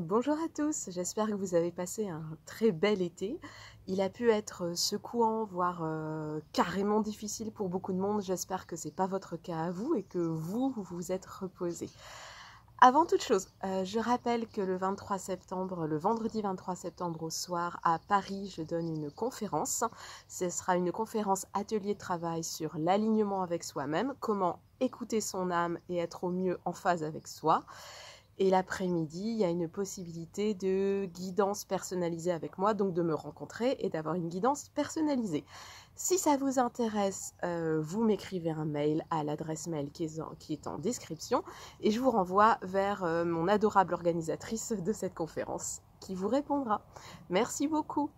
Bonjour à tous, j'espère que vous avez passé un très bel été. Il a pu être secouant, voire carrément difficile pour beaucoup de monde. J'espère que ce n'est pas votre cas à vous et que vous vous êtes reposés. Avant toute chose, je rappelle que le 23 septembre, le vendredi 23 septembre au soir, à Paris, je donne une conférence. Ce sera une conférence atelier de travail sur l'alignement avec soi-même, comment écouter son âme et être au mieux en phase avec soi. Et l'après-midi, il y a une possibilité de guidance personnalisée avec moi, donc de me rencontrer et d'avoir une guidance personnalisée. Si ça vous intéresse, vous m'écrivez un mail à l'adresse mail qui est en description et je vous renvoie vers mon adorable organisatrice de cette conférence qui vous répondra. Merci beaucoup.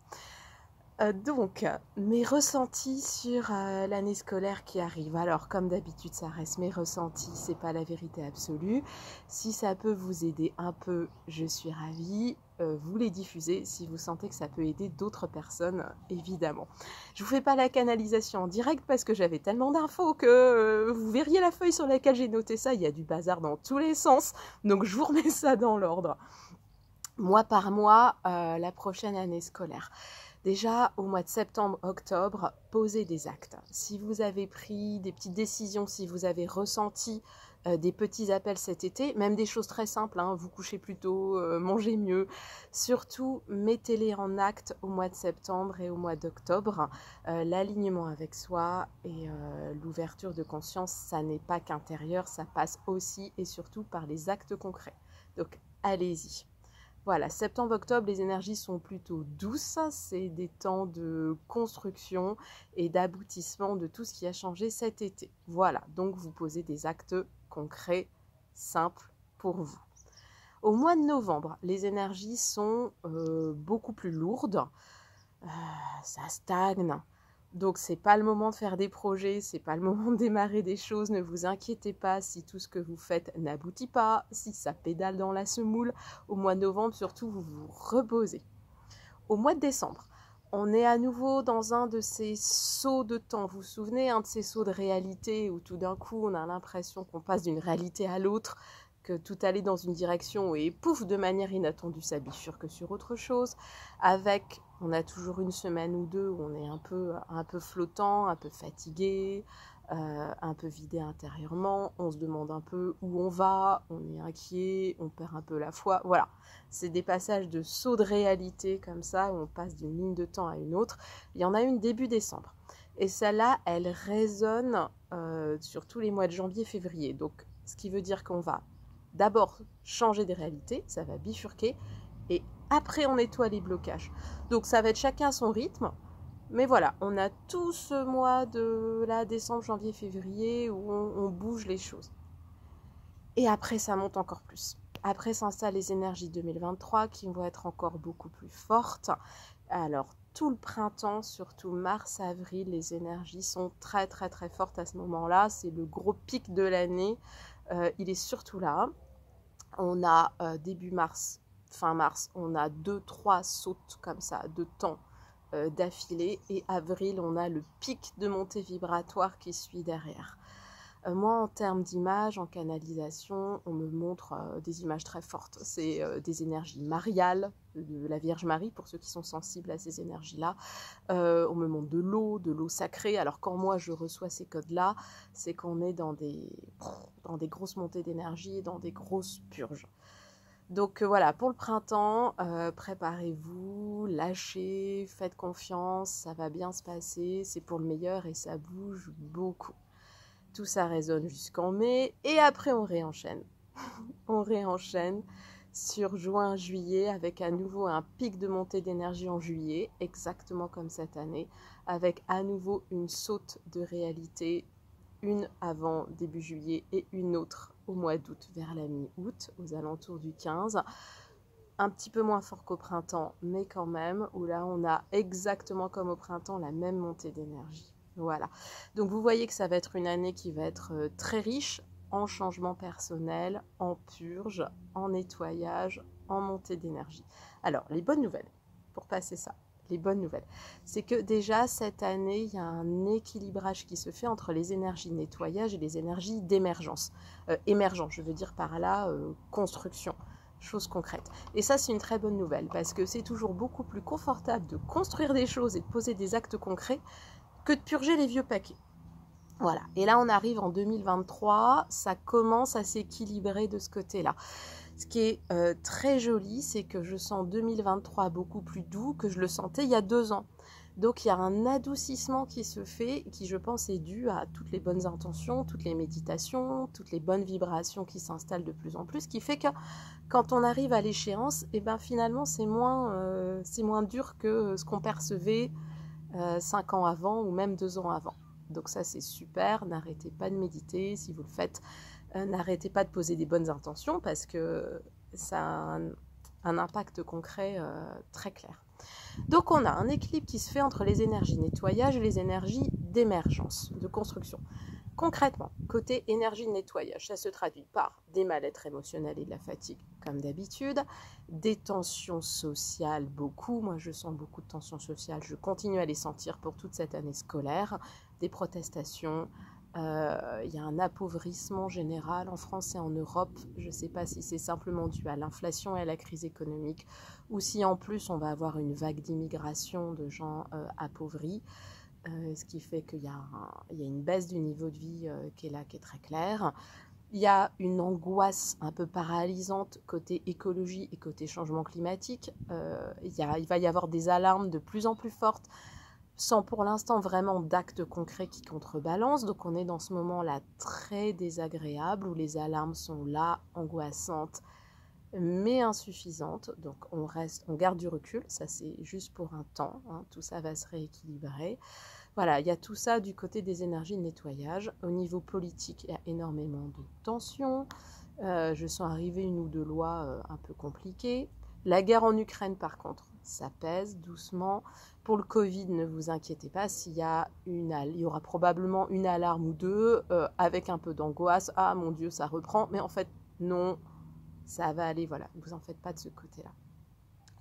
Donc, mes ressentis sur l'année scolaire qui arrive. Alors, comme d'habitude, ça reste mes ressentis, c'est pas la vérité absolue. Si ça peut vous aider un peu, je suis ravie. Vous les diffusez si vous sentez que ça peut aider d'autres personnes, évidemment. Je vous fais pas la canalisation en direct parce que j'avais tellement d'infos que vous verriez la feuille sur laquelle j'ai noté ça. Il y a du bazar dans tous les sens, donc je vous remets ça dans l'ordre. Mois par mois, la prochaine année scolaire. Déjà, au mois de septembre-octobre, posez des actes. Si vous avez pris des petites décisions, si vous avez ressenti des petits appels cet été, même des choses très simples, hein, vous couchez plus tôt, mangez mieux, surtout mettez-les en acte au mois de septembre et au mois d'octobre. L'alignement avec soi et l'ouverture de conscience, ça n'est pas qu'intérieur, ça passe aussi et surtout par les actes concrets. Donc, allez-y. Voilà, septembre-octobre, les énergies sont plutôt douces. C'est des temps de construction et d'aboutissement de tout ce qui a changé cet été. Voilà, donc vous posez des actes concrets, simples pour vous. Au mois de novembre, les énergies sont beaucoup plus lourdes. Ça stagne. Donc, c'est pas le moment de faire des projets, c'est pas le moment de démarrer des choses. Ne vous inquiétez pas si tout ce que vous faites n'aboutit pas, si ça pédale dans la semoule. Au mois de novembre, surtout, vous vous reposez. Au mois de décembre, on est à nouveau dans un de ces sauts de temps. Vous vous souvenez, un de ces sauts de réalité où tout d'un coup, on a l'impression qu'on passe d'une réalité à l'autre, que tout allait dans une direction et pouf, de manière inattendue, ça bifurque sur autre chose. Avec, on a toujours une semaine ou deux où on est un peu flottant, un peu fatigué, un peu vidé intérieurement. On se demande un peu où on va, on est inquiet, on perd un peu la foi. Voilà, c'est des passages de saut de réalité comme ça, où on passe d'une ligne de temps à une autre. Il y en a une début décembre. Et celle-là, elle résonne sur tous les mois de janvier, février. Donc, ce qui veut dire qu'on va d'abord changer des réalités, ça va bifurquer, et après on nettoie les blocages. Donc ça va être chacun à son rythme, mais voilà, on a tout ce mois de là, décembre, janvier, février, où on bouge les choses. Et après ça monte encore plus. Après s'installent les énergies 2023 qui vont être encore beaucoup plus fortes. Alors tout le printemps, surtout mars, avril, les énergies sont très très très fortes à ce moment-là. C'est le gros pic de l'année. Il est surtout là. On a début mars, fin mars, on a 2-3 sautes comme ça de temps d'affilée. Et avril, on a le pic de montée vibratoire qui suit derrière. Moi, en termes d'image, en canalisation, on me montre des images très fortes. C'est des énergies mariales, de la Vierge Marie, pour ceux qui sont sensibles à ces énergies-là. On me montre de l'eau sacrée. Alors, quand moi, je reçois ces codes-là, c'est qu'on est dans des grosses montées d'énergie et dans des grosses purges. Donc voilà, pour le printemps, préparez-vous, lâchez, faites confiance, ça va bien se passer, c'est pour le meilleur et ça bouge beaucoup. Tout ça résonne jusqu'en mai et après on réenchaîne. On réenchaîne sur juin-juillet avec à nouveau un pic de montée d'énergie en juillet, exactement comme cette année, avec à nouveau une saute de réalité, une avant début juillet et une autre au mois d'août, vers la mi-août, aux alentours du 15. Un petit peu moins fort qu'au printemps, mais quand même, où là on a exactement comme au printemps la même montée d'énergie. Voilà. Donc vous voyez que ça va être une année qui va être très riche en changement personnel, en purge, en nettoyage, en montée d'énergie. Alors, les bonnes nouvelles, pour passer ça, les bonnes nouvelles, c'est que déjà cette année, il y a un équilibrage qui se fait entre les énergies nettoyage et les énergies d'émergence. Émergent, je veux dire par là construction. choses concrètes. Et ça, c'est une très bonne nouvelle, parce que c'est toujours beaucoup plus confortable de construire des choses et de poser des actes concrets que de purger les vieux paquets. Voilà, et là on arrive en 2023, ça commence à s'équilibrer de ce côté-là. Ce qui est très joli, c'est que je sens 2023 beaucoup plus doux que je le sentais il y a 2 ans. Donc il y a un adoucissement qui se fait, qui je pense est dû à toutes les bonnes intentions, toutes les méditations, toutes les bonnes vibrations qui s'installent de plus en plus, qui fait que quand on arrive à l'échéance, et ben finalement c'est moins dur que ce qu'on percevait 5 ans avant ou même 2 ans avant. Donc ça c'est super, n'arrêtez pas de méditer, si vous le faites, n'arrêtez pas de poser des bonnes intentions parce que ça a un impact concret très clair. Donc on a un équilibre qui se fait entre les énergies nettoyage et les énergies d'émergence, de construction. Concrètement, côté énergie de nettoyage, ça se traduit par des mal-être émotionnels et de la fatigue, comme d'habitude, des tensions sociales, beaucoup, moi je sens beaucoup de tensions sociales, je continue à les sentir pour toute cette année scolaire, des protestations, il y a un appauvrissement général en France et en Europe, je ne sais pas si c'est simplement dû à l'inflation et à la crise économique, ou si en plus on va avoir une vague d'immigration de gens appauvris, ce qui fait qu'il y a une baisse du niveau de vie qui est là, qui est très claire. Il y a une angoisse un peu paralysante côté écologie et côté changement climatique. Il va y avoir des alarmes de plus en plus fortes, sans pour l'instant vraiment d'actes concrets qui contrebalancent. Donc on est dans ce moment-là très désagréable, où les alarmes sont là, angoissantes, mais insuffisantes. Donc on garde du recul, ça c'est juste pour un temps, hein, tout ça va se rééquilibrer. Voilà, il y a tout ça du côté des énergies de nettoyage. Au niveau politique, il y a énormément de tensions. Je sens arriver une ou deux lois un peu compliquées. La guerre en Ukraine, par contre, ça pèse doucement. Pour le Covid, ne vous inquiétez pas, il y aura probablement une alarme ou deux avec un peu d'angoisse. Ah mon Dieu, ça reprend. Mais en fait, non, ça va aller. Voilà, ne vous en faites pas de ce côté-là.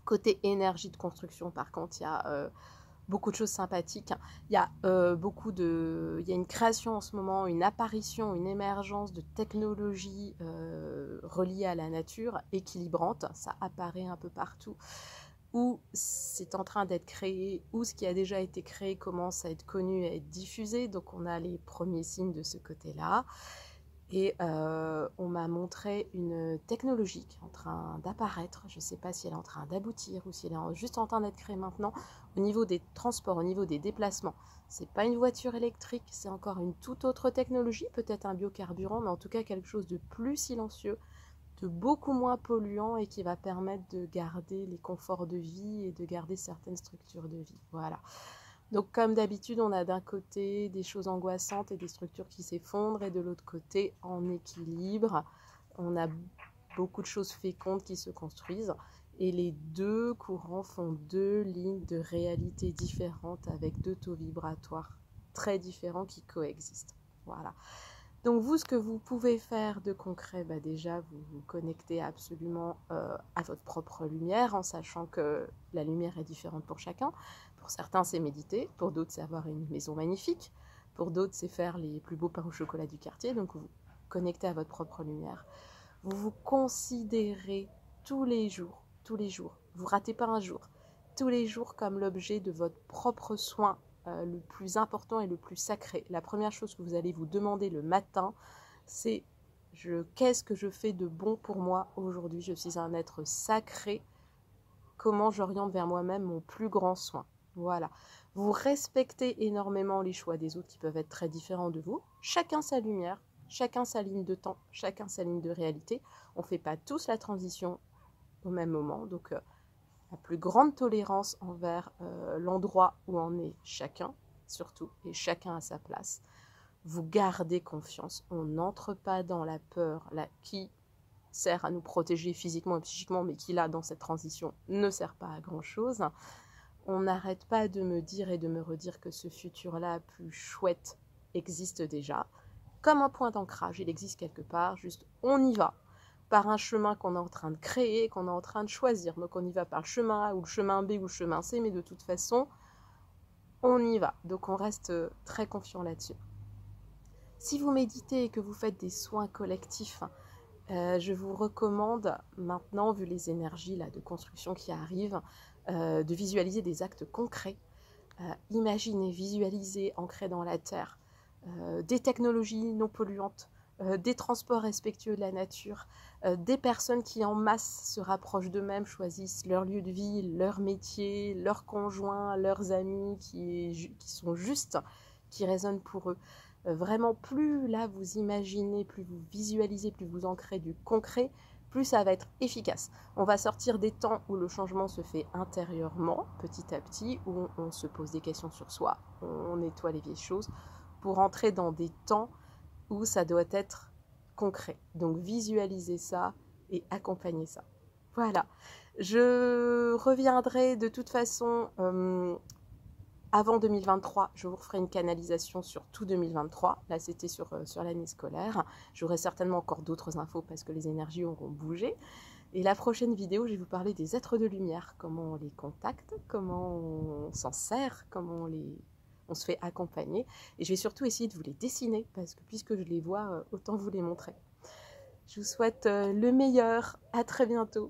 Côté énergie de construction, par contre, il y a beaucoup de choses sympathiques. Il y a il y a une création en ce moment, une apparition, une émergence de technologies reliées à la nature, équilibrantes. Ça apparaît un peu partout, où c'est en train d'être créé, où ce qui a déjà été créé commence à être connu, à être diffusé. Donc on a les premiers signes de ce côté-là. Et on m'a montré une technologie qui est en train d'apparaître. Je ne sais pas si elle est en train d'aboutir ou si elle est juste en train d'être créée maintenant. Au niveau des transports, au niveau des déplacements, c'est pas une voiture électrique, c'est encore une toute autre technologie, peut-être un biocarburant, mais en tout cas quelque chose de plus silencieux, de beaucoup moins polluant et qui va permettre de garder les conforts de vie et de garder certaines structures de vie. Voilà. Donc comme d'habitude, on a d'un côté des choses angoissantes et des structures qui s'effondrent, et de l'autre côté, en équilibre, on a beaucoup de choses fécondes qui se construisent. Et les deux courants font deux lignes de réalité différentes avec deux taux vibratoires très différents qui coexistent. Voilà. Donc vous, ce que vous pouvez faire de concret, déjà vous vous connectez absolument à votre propre lumière, en sachant que la lumière est différente pour chacun. Pour certains, c'est méditer, pour d'autres, c'est avoir une maison magnifique, pour d'autres, c'est faire les plus beaux pains au chocolat du quartier. Donc vous vous connectez à votre propre lumière. Vous vous considérez tous les jours, vous ratez pas un jour, tous les jours comme l'objet de votre propre soin le plus important et le plus sacré. La première chose que vous allez vous demander le matin, c'est qu'est-ce que je fais de bon pour moi aujourd'hui? Je suis un être sacré. Comment j'oriente vers moi-même mon plus grand soin? Voilà. Vous respectez énormément les choix des autres qui peuvent être très différents de vous. Chacun sa lumière, chacun sa ligne de temps, chacun sa ligne de réalité. On ne fait pas tous la transition au même moment. Donc, la plus grande tolérance envers l'endroit où en est chacun, surtout, et chacun à sa place. Vous gardez confiance. On n'entre pas dans la peur qui sert à nous protéger physiquement et psychiquement, mais qui, là, dans cette transition, ne sert pas à grand-chose. On n'arrête pas de me dire et de me redire que ce futur-là plus chouette existe déjà. Comme un point d'ancrage, il existe quelque part, juste on y va. Par un chemin qu'on est en train de créer, qu'on est en train de choisir. Donc on y va par le chemin A ou le chemin B ou le chemin C, mais de toute façon, on y va. Donc on reste très confiant là-dessus. Si vous méditez et que vous faites des soins collectifs, Je vous recommande maintenant, vu les énergies là, de construction qui arrivent, de visualiser des actes concrets. Imaginez, visualisez, ancrez dans la terre, des technologies non polluantes, des transports respectueux de la nature, des personnes qui en masse se rapprochent d'eux-mêmes, choisissent leur lieu de vie, leur métier, leurs conjoints, leurs amis qui sont justes, qui résonnent pour eux. Vraiment, plus là vous imaginez, plus vous visualisez, plus vous ancrez du concret, plus ça va être efficace. On va sortir des temps où le changement se fait intérieurement, petit à petit, où on se pose des questions sur soi, on nettoie les vieilles choses, pour entrer dans des temps où ça doit être concret. Donc visualisez ça et accompagnez ça. Voilà. Je reviendrai de toute façon avant 2023. Je vous referai une canalisation sur tout 2023. Là, c'était sur l'année scolaire. J'aurai certainement encore d'autres infos parce que les énergies auront bougé. Et la prochaine vidéo, je vais vous parler des êtres de lumière, comment on les contacte, comment on s'en sert, comment on se fait accompagner. Et je vais surtout essayer de vous les dessiner, parce que puisque je les vois, autant vous les montrer. Je vous souhaite le meilleur. À très bientôt.